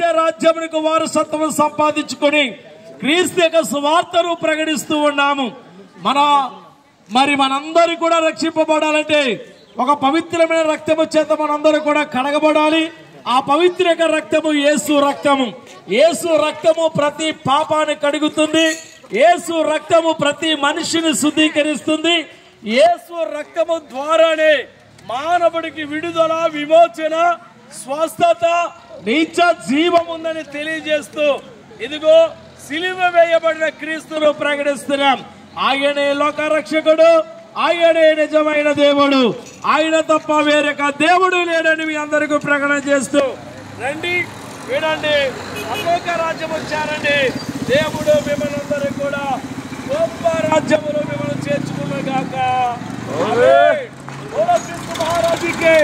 రాజ్యమునకు వారసత్వం సంపాదించుకొని క్రీస్తు యొక్క సువార్తను ప్రకటిస్తూ ఉన్నాము. మనందరూ కూడా రక్షింపబడాలంటే ఒక పవిత్రమైన రక్తము చేత మనందరూ కూడా కడగబడాలి. ఆ పవిత్ర రక్తము యేసు రక్తము. యేసు రక్తము ప్రతి పాపాన్ని కడుగుతుంది. యేసు రక్తము ప్రతి మనిషిని శుద్ధీకరిస్తుంది. యేసు రక్తము ద్వారానే మానవుడికి విడుదల, విమోచన, స్వస్థత, నిత్య జీవం ఉందని తెలియజేస్తూ ఇదిగో సిలువ వేయబడిన క్రీస్తును ప్రకటిస్తున్నాం. ఆయనే లోక రక్షకుడు, ఆయనే నిజమైన దేవుడు, ఆయన తప్ప వేరొక దేవుడు లేడని మీ అందరికీ ప్రకటన చేస్తూ రండి, వినండి, పరలోక రాజ్యం వచ్చారండి. దేవుడు మిమ్మల్ని అందరూ కూడా గొప్ప రాజ్యములో మిమ్మల్ని చేర్చుకున్న గాక. ఆమేన్. క్రీస్తు మహారాజుకి